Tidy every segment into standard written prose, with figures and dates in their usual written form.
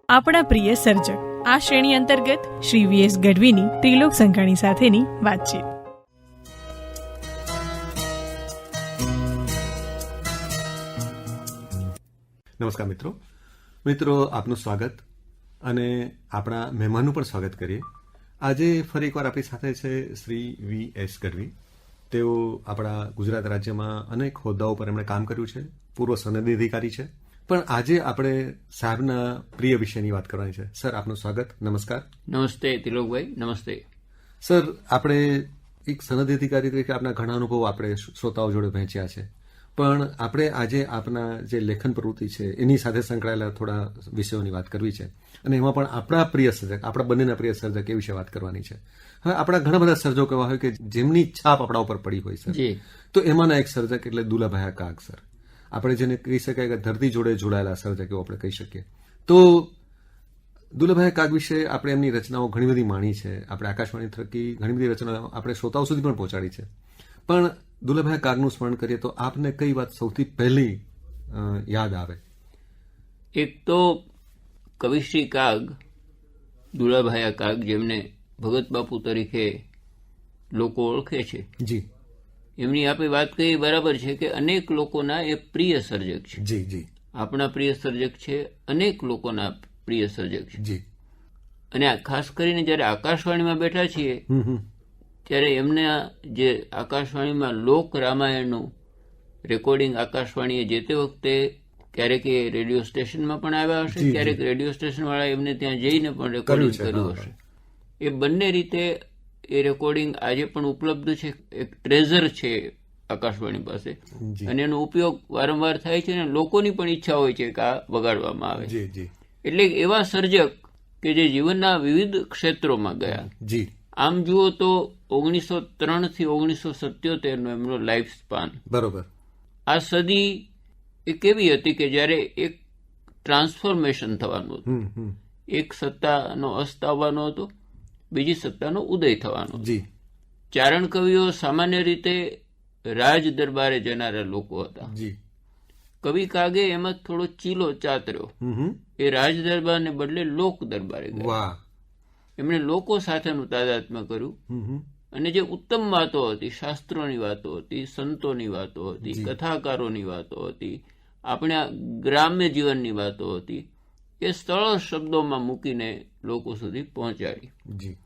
આપણા પ્રિય સર્જક આ શ્રેણી અંતર્ગત શ્રી વી.એસ. ગઢવીની ત્રિલોક સંઘાણી સાથેની વાતચીત. નમસ્કાર મિત્રો, આપનું સ્વાગત અને આપણા મહેમાનનું પણ સ્વાગત કરીએ. આજે ફરી એકવાર આપણી સાથે છે શ્રી વી.એસ. ગઢવી. તેઓ આપણા ગુજરાત રાજ્યમાં અનેક હોદ્દાઓ પર એમણે કામ કર્યું છે, પૂર્વ સનદી અધિકારી છે. પણ આજે આપણે સાહેબના પ્રિય વિષયની વાત કરવાની છે. સર, આપનું સ્વાગત. નમસ્કાર. નમસ્તે તિલોકભાઈ. નમસ્તે સર. આપણે એક સનદી અધિકારી તરીકે આપના ઘણા અનુભવો આપણે શ્રોતાઓ જોડે વહેંચ્યા છે, પણ આપણે આજે આપના જે લેખન પ્રવૃત્તિ છે એની સાથે સંકળાયેલા થોડા વિષયોની વાત કરવી છે, અને એમાં પણ આપણા પ્રિય સર્જક, આપણા બંનેના પ્રિય સર્જક એ વિશે વાત કરવાની છે. હવે આપણા ઘણા બધા સર્જકો એવા હોય કે જેમની છાપ આપણા ઉપર પડી હોય સર, તો એમાંના એક સર્જક એટલે દુલાભાઈ કાગ સર. આપણે જેને કહી શકાય કે ધરતી જોડે જોડાયેલા સર્જક એવું આપણે કહી શકીએ. તો દુલાભાઈ કાગ વિશે આપણે એમની રચનાઓ ઘણી બધી માણી છે. આપણે આકાશવાણી થકી ઘણી બધી રચનાઓ આપણે શ્રોતાઓ સુધી પણ પહોંચાડી છે. પણ દુલાભાઈ કાગનું સ્મરણ કરીએ તો આપને કઈ વાત સૌથી પહેલી યાદ આવે? એક તો કવિશ્રી કાગ, દુલાભાઈ કાગ, જેમને ભગત બાપુ તરીકે લોકો ઓળખે છે. જી. એમની આપણે વાત કરી બરાબર છે કે અનેક લોકોના એ પ્રિય સર્જક છે. જી જી. આપણા પ્રિય સર્જક છે, અનેક લોકોના પ્રિય સર્જક છે. જી. અને ખાસ કરીને જયારે આકાશવાણીમાં બેઠા છીએ ત્યારે એમના જે આકાશવાણીમાં લોક રામાયણનું રેકોર્ડિંગ આકાશવાણીએ જે તે વખતે ક્યારેક એ રેડિયો સ્ટેશનમાં પણ આવ્યા હશે, ક્યારેક રેડિયો સ્ટેશન વાળા એમને ત્યાં જઈને પણ રેકોર્ડિંગ કર્યું હશે. એ બંને રીતે એ રેકોર્ડિંગ આજે પણ ઉપલબ્ધ છે. એક ટ્રેઝર છે આકાશવાણી પાસે, અને એનો ઉપયોગ વારંવાર થાય છે, અને લોકોની પણ ઈચ્છા હોય છે કે આ વગાડવામાં આવે. એટલે એવા સર્જક કે જે જીવનના વિવિધ ક્ષેત્રોમાં ગયા. આમ જુઓ તો 1903 થી 1977 નો એમનો લાઈફ સ્પાન. બરોબર. આ સદી એ કેવી હતી કે જયારે એક ટ્રાન્સફોર્મેશન થવાનું હતું. એક સત્તાનો અસ્ત આવવાનો હતો, બીજી સત્તાનો ઉદય થવાનો. ચારણ કવિઓ સામાન્ય રીતે રાજ દરબારે જનારા લોકો હતા. કવિ કાગે એમાં થોડો ચીલો ચાતર્યો. એ રાજ દરબારને બદલે લોક દરબારે ગયા. એમણે લોકો સાથેનું તાદાત્મ્ય કર્યું, અને જે ઉત્તમ વાતો હતી, શાસ્ત્રોની વાતો હતી, સંતોની વાતો હતી, કથાકારોની વાતો હતી, આપણા ગ્રામ્ય જીવનની વાતો હતી, એ સરળ શબ્દોમાં મૂકીને લોકો સુધી પહોંચાડી.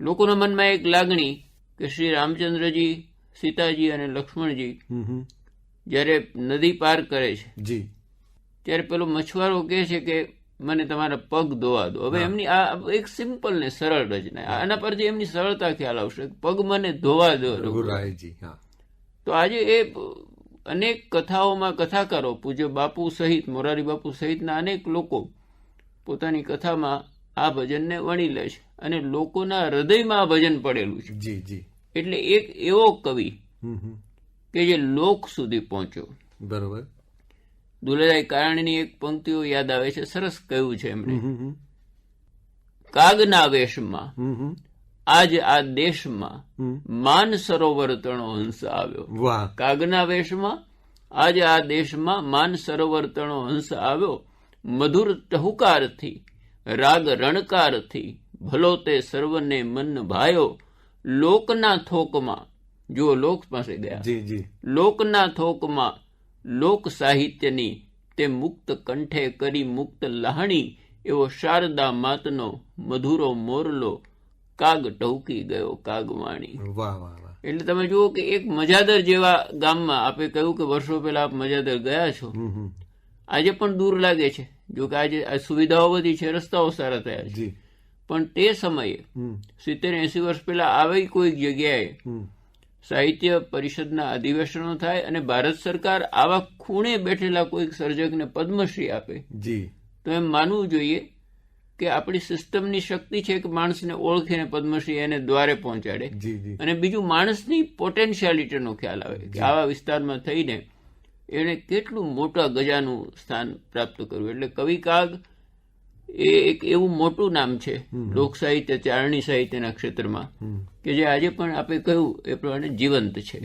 લોકોના મનમાં એક લાગણી કે શ્રી રામચંદ્રજી, સીતાજી અને લક્ષ્મણજી જયારે નદી પાર કરે છે ત્યારે પેલો મછવારો કહે છે કે મને તમારા પગ ધોવા દો. હવે એમની આ એક સિમ્પલ ને સરળ રચના, આના પરથી એમની સરળતા ખ્યાલ આવશે. પગ મને ધોવા દો રઘુરાયજી. તો આજે એ અનેક કથાઓમાં કથાકારો, પૂજ્ય બાપુ સહિત, મોરારી બાપુ સહિતના અનેક લોકો પોતાની કથામાં આ ભજનને વણી લે છે, અને લોકોના હૃદયમાં આ ભજન પડેલું છે. એટલે એક એવો કવિ કે જે લોક સુધી પહોંચ્યો. બરોબર. દુલાભાઈ કાગની એક પંક્તિઓ યાદ આવે છે, સરસ કહ્યું છે એમણે, કાગના વેશમાં આજ આ દેશમાં માન સરોવર તણો હંસ આવ્યો. કાગના વેશમાં આજ આ દેશમાં માન સરોવર તણો હંસ આવ્યો. મધુર ટહુકારથી રાગ રણકારથી ભલો તે સર્વને મન ભાયો. લોકના થોકમાં, જુઓ લોક પાસે ગયા, લોકના થોકમાં લોક સાહિત્યની તે મુક્ત કંઠે કરી મુક્ત લાહણી. એવો શારદા માતનો મધુરો મોરલો કાગ ટહુકી ગયો કાગવાણી. એટલે તમે જુઓ કે એક મજાદર જેવા ગામમાં, આપે કહ્યું કે વર્ષો પહેલા આપ મજાદર ગયા છો, આજે પણ દૂર લાગે છે. જો કે આજે સુવિધાઓ બધી છે, રસ્તાઓ સારા થયા છે, પણ તે સમયે 70-80 વર્ષ પહેલા આવી કોઈક જગ્યાએ સાહિત્ય પરિષદના અધિવેશનો થાય અને ભારત સરકાર આવા ખૂણે બેઠેલા કોઈક સર્જકને પદ્મશ્રી આપે, તો એમ માનવું જોઈએ કે આપણી સિસ્ટમની શક્તિ છે કે માણસને ઓળખીને પદ્મશ્રી એને દ્વારે પહોંચાડે, અને બીજું માણસની પોટેન્શિયાલિટીનો ખ્યાલ આવે કે આવા વિસ્તારમાં થઈને એને કેટલું મોટા ગજાનું સ્થાન પ્રાપ્ત કર્યું. એટલે કવિ કાગ એ એક એવું મોટું નામ છે લોક સાહિત્ય, ચારણી સાહિત્યના ક્ષેત્રમાં, કે જે આજે પણ આપણે કહ્યું એ પ્રમાણે જીવંત છે.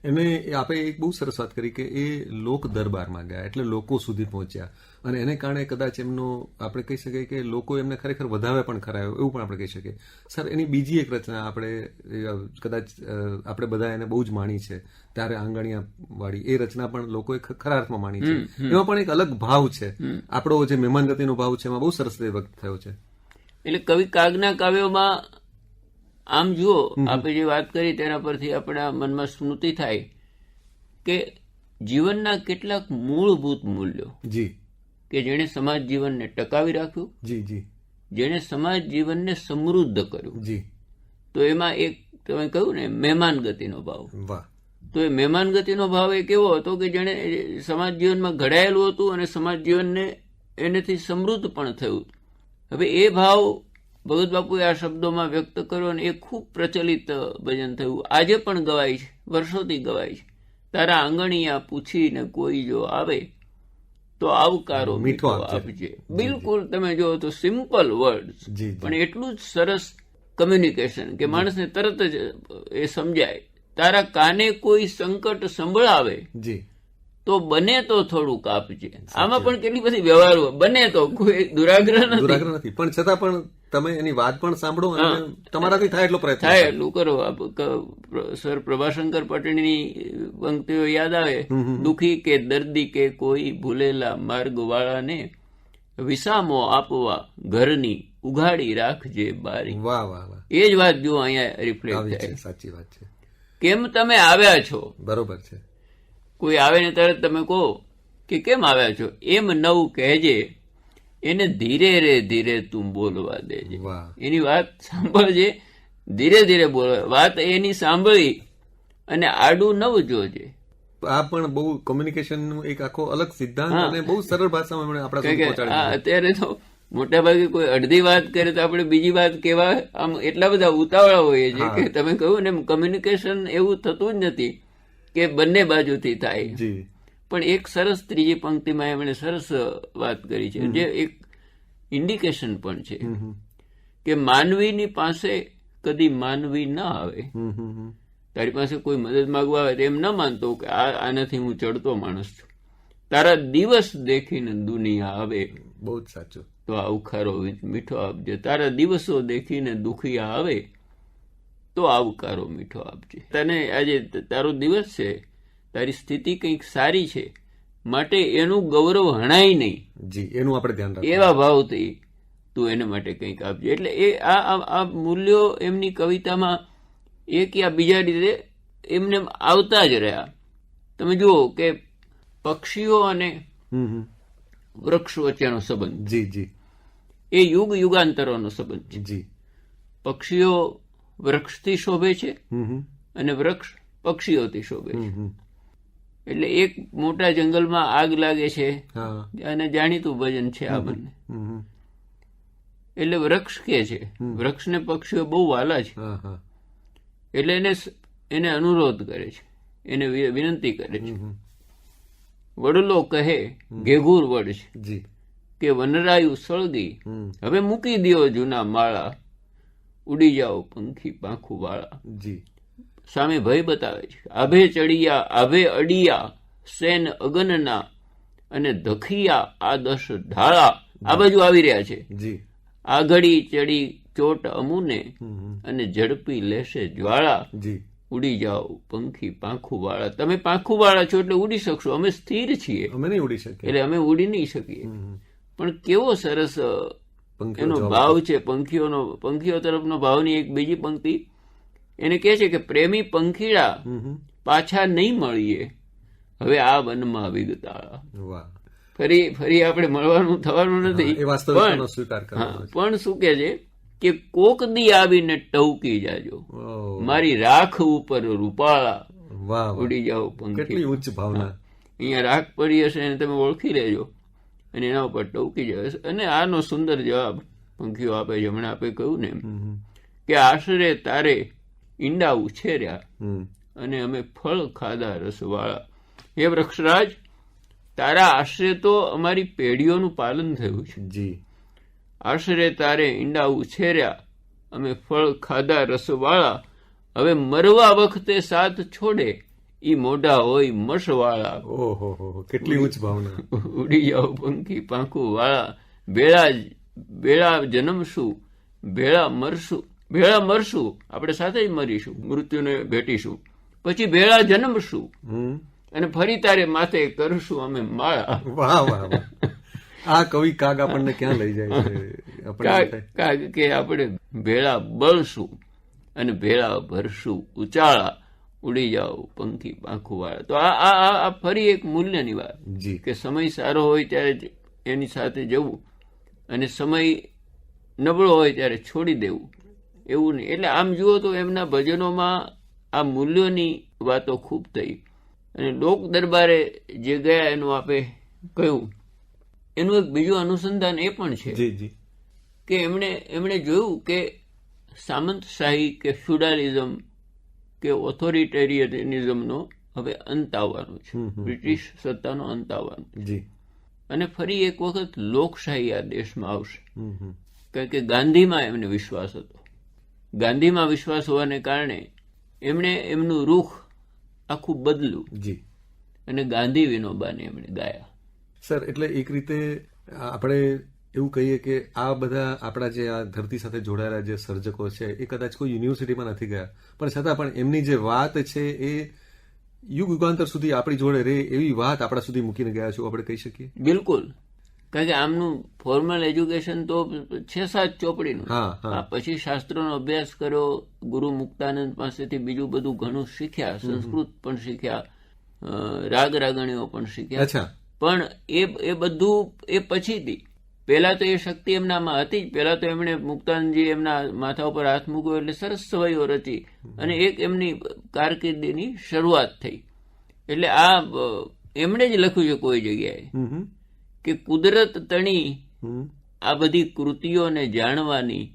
એને આપણે એક બહુ સરસ વાત કરી કે એ લોક દરબારમાં ગયા, એટલે લોકો સુધી પહોંચ્યા, અને એને કારણે કદાચ એમનો આપણે કહી શકીએ કે લોકો એમને ખરેખર વધાવે પણ ખરા, એવું પણ આપણે કહી શકીએ. સર, એની બીજી એક રચના આપણે કદાચ આપણે બધા એને બહુ જ માણી છે, ત્યારે આંગણિયા વાળી, એ રચના પણ લોકોએ ખરા અર્થમાં માણી છે. એમાં પણ એક અલગ ભાવ છે, આપણો જે મહેમાન ગતિનો ભાવ છે એમાં બહુ સરસ રીતે વ્યક્ત થયો છે. એટલે કવિ કાગના કાવ્યોમાં આમ જુઓ, આપણે જે વાત કરી તેના પરથી આપણા મનમાં સ્મૃતિ થાય કે જીવનના કેટલાક મૂળભૂત મૂલ્યો જી કે જેણે સમાજ જીવનને ટકાવી રાખ્યું, જી જી, જેણે સમાજ જીવનને સમૃદ્ધ કર્યું, જી, તો એમાં એક તમે કહ્યું ને મહેમાન ગતિનો ભાવ. વાહ. તો એ મહેમાન ગતિનો ભાવ એક એવો હતો કે જેણે સમાજ જીવનમાં ઘડાયેલું હતું અને સમાજ જીવનને એનાથી સમૃદ્ધ પણ થયું. હવે એ ભાવ ભગત બાપુએ આ શબ્દોમાં વ્યક્ત કર્યો અને એ ખૂબ પ્રચલિત ભજન થયું. આજે પણ ગવાય છે, વર્ષોથી ગવાય છે. તારા આંગણિયા પૂછીને કોઈ જો આવે તો આવકારો મીઠો આપજે. બિલકુલ તમે જો તો સિમ્પલ વર્ડ, પણ એટલું જ સરસ કમ્યુનિકેશન કે માણસને તરત જ એ સમજાય. તારા કાને કોઈ સંકટ સંભળાવે તો બને તો થોડુંક આપજે. આમાં પણ કેટલી બધી વ્યવહારો, બને તો કોઈ દુરાગ્રહ નથી, પણ છતાં પણ તમે એની વાત પણ સાંભળો અને તમારાથી થાય એટલો પ્રયત્ન થાય એટલું કરો. સર પ્રભાશંકર પટેલની પંક્તિઓ યાદ આવે, દુખી કે દર્દી કે કોઈ ભૂલેલા માર્ગ વાળાને વિસામો આપવા ઘરની ઉઘાડી રાખજે બારી. વાહ વાહ વાહ. એ જ વાત જો અહીંયા રિફ્લેક્ટ થાય. સાચી વાત છે. કેમ તમે આવ્યા છો? બરોબર છે. કોઈ આવે ને તરત તમે કહો કે કેમ આવ્યા છો, એમ નવું કહેજે, એને ધીરે રે ધીરે તું બોલવા દેજે. એની વાત સાંભળજે, ધીરે ધીરે બોલ, વાત એની સાંભળી અને આડું નવ જોજે. આ પણ બહુ કોમ્યુનિકેશન એક આખો અલગ સિદ્ધાંત અને બહુ સરળ ભાષામાં આપણા સુધી પહોંચાડી. અત્યારે તો મોટા ભાગે કોઈ અડધી વાત કરે તો આપણે બીજી વાત કહેવા આમ એટલા બધા ઉતાવળા હોઈએ છીએ કે તમે કહ્યું ને કમ્યુનિકેશન એવું થતું જ નથી કે બંને બાજુથી થાય. પણ એક સરસ ત્રીજી પંક્તિમાં એમણે સરસ વાત કરી છે, જે એક ઇન્ડિકેશન પણ છે કે માનવીની પાસે કદી માનવી ના આવે. તારી પાસે કોઈ મદદ માંગવા આવે તો એમ ના માનતો કે આનાથી હું ચડતો માણસ છું. તારા દિવસ દેખીને દુનિયા આવે. બહુ જ સાચું. તો આવકારો મીઠો આપજે. તારા દિવસો દેખીને દુખિયા આવે તો આવકારો મીઠો આપજે. તને આજે તારો દિવસ છે, તારી સ્થિતિ કંઈક સારી છે, માટે એનું ગૌરવ હણાય નહીં. જી, એનું આપણે ધ્યાન રાખવું. એવા ભાવથી તું એને માટે કંઈક આપજે. એટલે એ આ મૂલ્યો એમની કવિતામાં એક યા બીજા રીતે એમને આવતા જ રહ્યા. તમે જુઓ કે પક્ષીઓ અને વૃક્ષ વચ્ચેનો સંબંધ, જી જી, એ યુગ યુગાંતરોનો સંબંધ છે. જી. પક્ષીઓ વૃક્ષથી શોભે છે અને વૃક્ષ પક્ષીઓથી શોભે છે. એટલે એક મોટા જંગલમાં આગ લાગે છે અને જાણીતું ભજન છે આ બંને. એટલે વૃક્ષ કે છે, વૃક્ષને પક્ષીઓ બહુ વાલા છે, એટલે એને અનુરોધ કરે છે, એને વિનંતી કરે છે. વડલો કહે ઘેઘૂર વડ છે કે વનરાયુ સળગી, હવે મૂકી દ્યો જૂના માળા, ઉડી જાઓ પંખી પાંખું વાળા. સામે ભય બતાવે છે. આભે ચડિયા આભે અડિયા સેન અગનના અને ધખિયા આ દશ ઢાળા. આ બાજુ આવી રહ્યા છે. આગળી ચડી ચોટ અમુને અને ઝડપી લેશે જ્વાળા, ઉડી જાઓ પંખી પાંખું વાળા. તમે પાંખું વાળા છો એટલે ઉડી શકશો, અમે સ્થિર છીએ, અમે નહીં ઉડી શકીએ, એટલે અમે ઉડી નહીં શકીએ. પણ કેવો સરસ એનો ભાવ છે પંખીઓ તરફનો ભાવની એક બીજી પંક્તિ એને કહે છે કે પ્રેમી પંખીડા પાછા નહીં મળીએ હવે આ વનમાં વિગતાળા. ફરી આપણે મળવાનું થવાનું નથી, પણ શું કે છે કે કોક દી આવીને ટવકી જાજો, મારી રાખ ઉપર રૂપાળા, ઉડી જાઓ પંખી. ઉચ્ચ ભાવના. અહીંયા રાખ પડી હશે એને તમે ઓળખી લેજો અને એના ઉપર ટવકી જાય. અને આનો સુંદર જવાબ પંખીઓ આપે છે. હમણાં આપણે કહ્યું ને કે આશરે તારે ઈંડા ઉછેર્યા અને અમે ફળ ખાધા રસવાળા. હે વૃક્ષરાજ, તારા આશરે તો અમારી પેઢીઓનું પાલન થયું છે. આશરે તારે ઈંડા ઉછેર્યા અમે ફળ ખાધા રસવાળા, હવે મરવા વખતે સાથ છોડે ઈ મોઢા હોય મસવાળા, ઓહો, કેટલી ઉચ્ચ ભાવના. ઉડી જાઓ પંખી પાંખું વાળા, ભેળા જન્મશું, ભેળા મરશું, આપણે સાથે જ મરીશું, મૃત્યુને ભેટીશું, પછી ભેળા જન્મશું, અને ફરી તારે માથે કરશું અમે માળા. વાહ વાહ વાહ. આ કવિ કાગ આપણને ક્યાં લઈ જાય છે? કાગ કે આપણે ભેળા બળશું અને ભેળા ભરશું ઉચાળા, ઉડી જાઓ પંખી પાંખું વાળા. તો આ ફરી એક મૂલ્યની વાત કે સમય સારો હોય ત્યારે એની સાથે જવું, અને સમય નબળો હોય ત્યારે છોડી દેવું, એવું નહીં. એટલે આમ જુઓ તો એમના ભજનોમાં આ મૂલ્યોની વાતો ખૂબ થઈ. અને લોક દરબારે જે ગયા એનું આપે કહ્યું, એનું એક બીજું અનુસંધાન એ પણ છે કે એમણે જોયું કે સામંતશાહી કે ફ્યુડાલિઝમ કે ઓથોરિટેરિયનિઝમનો હવે અંત આવવાનો છે, બ્રિટિશ સત્તાનો અંત આવવાનો છે, અને ફરી એક વખત લોકશાહી આ દેશમાં આવશે. કારણ કે ગાંધીમાં એમને વિશ્વાસ હતો. ગાંધીમાં વિશ્વાસ હોવાને કારણે એમણે એમનું રૂખ આખું બદલ્યું અને ગાંધી વિનોબાને એમણે ગાયા. સર, એટલે એક રીતે આપણે એવું કહીએ કે આ બધા આપણા જે આ ધરતી સાથે જોડાયેલા જે સર્જકો છે એ કદાચ કોઈ યુનિવર્સિટીમાં નથી ગયા, પણ છતાં પણ એમની જે વાત છે એ યુગાંતર સુધી આપણી જોડે રહે એવી વાત આપણા સુધી મૂકીને ગયા છો, આપણે કહી શકીએ. બિલકુલ. કારણ કે આમનું ફોર્મલ એજ્યુકેશન તો 6-7 ચોપડીનું, પછી શાસ્ત્રોનો અભ્યાસ કર્યો, ગુરુ મુક્તાનંદ પાસેથી બીજું બધું ઘણું શીખ્યા, સંસ્કૃત પણ શીખ્યા, રાગ રાગણીઓ પણ શીખ્યા. પણ એ બધું એ પછીથી, પહેલા તો એ શક્તિ એમનામાં હતી જ. પહેલા તો એમણે મુક્તાનંદજી એમના માથા ઉપર હાથ મૂક્યો એટલે સરસ સવાઈઓ રચી અને એક એમની કારકિર્દીની શરૂઆત થઈ. એટલે આ એમણે જ લખ્યું છે કોઈ જગ્યાએ કે કુદરત તણી આ બધી કૃતિઓને જાણવાની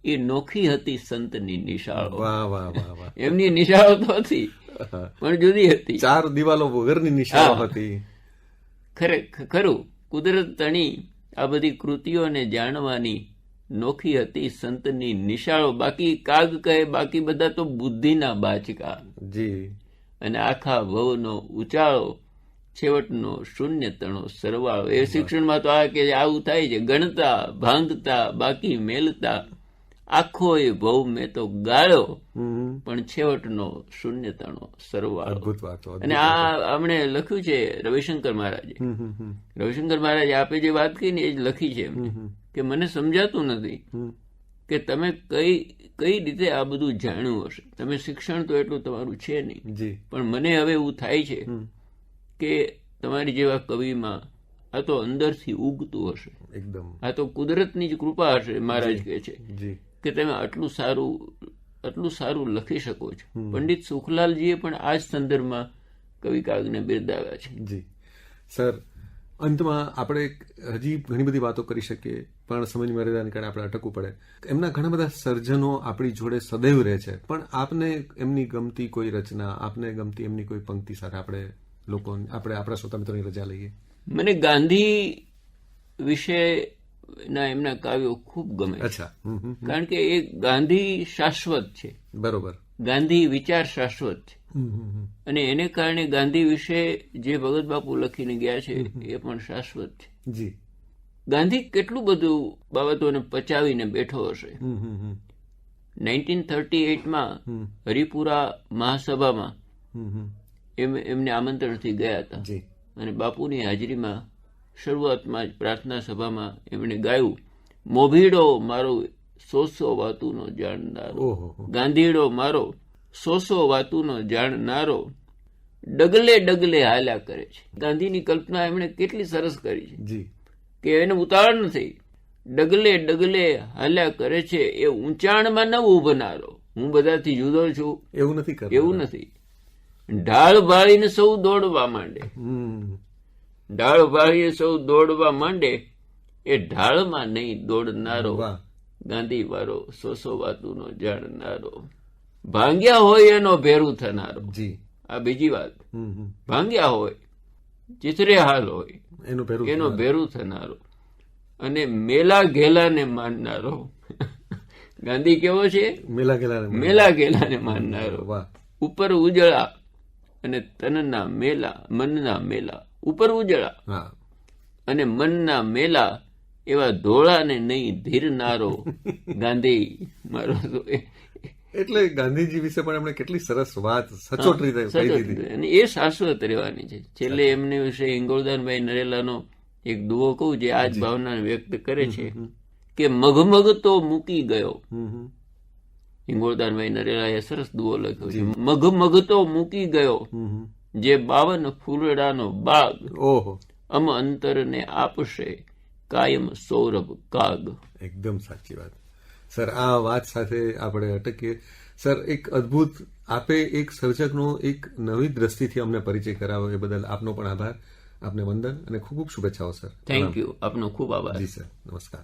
એ નોખી હતી સંતની નિશાળો. એમની નિશાળો તો હતી પણ જુદી હતી, 4 દિવાલો વગરની નિશાળો હતી. ખરું, કુદરત તણી આ બધી કૃતિઓને જાણવાની નોખી હતી સંતની નિશાળો. બાકી કાગ કહે બાકી બધા તો બુદ્ધિના બાચકા, અને આખા ભવનો ઉચાળો, છેવટનો શૂન્ય તણો સરવાળો. એ શિક્ષણમાં તો આ કે આવું થાય છે, ગણતા ભાંગતા બાકી મેલતા, આખો એ ભવ મેં તો ગાળ્યો, પણ છેવટનો શૂન્ય તણો સરવાળો. અને આ હમણે લખ્યું છે રવિશંકર મહારાજે. રવિશંકર મહારાજે આપે જે વાત કહી ને એ જ લખી છે એમને, કે મને સમજાતું નથી કે તમે કઈ રીતે આ બધું જાણ્યું હશે. તમે શિક્ષણ તો એટલું તમારું છે નહીં, પણ મને હવે એવું થાય છે કે તમારી જેવા કવિમાં આ તો અંદરથી ઉગતું હશે, એકદમ આ તો કુદરતની જ કૃપા હશે. મહારાજ કહે છે કે તમે આટલું સારું લખી શકો છો. પંડિત સુખલાલજીએ પણ આ જ સંદર્ભમાં કવિ કાગને બિરદાવ્યા છે. જી સર, અંતમાં આપણે હજી ઘણી બધી વાતો કરી શકીએ, પણ સમયની મર્યાદાને કારણે આપણે અટકવું પડે. એમના ઘણા બધા સર્જનો આપણી જોડે સદૈવ રહે છે, પણ આપને એમની ગમતી કોઈ રચના, આપને ગમતી એમની કોઈ પંક્તિ સાથે આપણે આપણા શ્રોતા મિત્રોની રજા લઈએ. મને ગાંધી વિશે એમના કાવ્યો ખૂબ ગમે. કારણ કે એ ગાંધી શાશ્વત છે. બરોબર. ગાંધી વિચાર શાશ્વત છે, અને એને કારણે ગાંધી વિશે જે ભગત બાપુ લખીને ગયા છે એ પણ શાશ્વત છે. જી. ગાંધી કેટલું બધું બાબતોને પચાવીને બેઠો હશે. 1938માં હરિપુરા મહાસભામાં એમને આમંત્રણથી ગયા હતા, અને બાપુની હાજરીમાં શરૂઆતમાં જ પ્રાર્થના સભામાં એમણે ગાયું, મોભીડો મારો 100 વાતુનો જાણનારો, ગાંધીડો મારો 100 વાતુનો જાણનારો, ડગલે ડગલે હાલ્યા કરે છે. ગાંધીની કલ્પના એમણે કેટલી સરસ કરી છે કે એને ઉતાવળ નથી. ડગલે ડગલે હાલ્યા કરે છે, એ ઊંચાણમાં ન ઉભનારો, હું બધાથી જુદો છું એવું નથી. ઢાળ ભાળીને સૌ દોડવા માંડે, ઢાળ ભાળીને સૌ દોડવા માંડે, એ ઢાળમાં નહીં દોડનારો, ગાંધી વાળો 100 વાતુનો જાણનારો, ભાંગ્યા હોય એનો ભેરું થનારો. આ બીજી વાત. ભાંગ્યા હોય, ચિતરે હાલ હોય એનો ભેરું થનારો, અને મેલા ઘેલાને માનનારો. ગાંધી કેવો છે? મેલા ઘેલાને માનનારો. ઉપર ઉજળા અને તનના મેલા મનના મેલા ઉપર ઉજળા હા અને મનના મેલા એવા ધોળાને નહીં ધીરનારો ગાંધી મારો તો એટલે ગાંધીજી વિશે પણ એમણે કેટલી સરસ વાત સચોટ રીતે કહી દીધી અને એ શાશ્વત રહેવાની છે. છેલ્લે એમની વિશે હિંગોળદાનભાઈ નરેલાનો એક દુઓ કહું જે આ જ ભાવના વ્યક્ત કરે છે કે મગમગ તો મૂકી ગયો. હિંગોળદાનભાઈ નરેલાએ સરસ દુઓ લખ્યો છે. મગમગ તો મૂકી ગયો જે 52 ફૂલડાનો બાગ, ઓહો અમ અંતરને આપશે કાયમ સૌરભ કાગ. એકદમ સાચી વાત સર. આ વાત સાથે આપણે અટકીએ. સર, એક અદ્ભુત આપે એક સર્જકનો એક નવી દ્રષ્ટિથી અમને પરિચય કરાવ્યો એ બદલ આપનો પણ આભાર. આપને વંદન અને ખૂબ ખૂબ શુભેચ્છાઓ સર. Thank you. આપનો ખૂબ આભાર. જી સર, નમસ્કાર.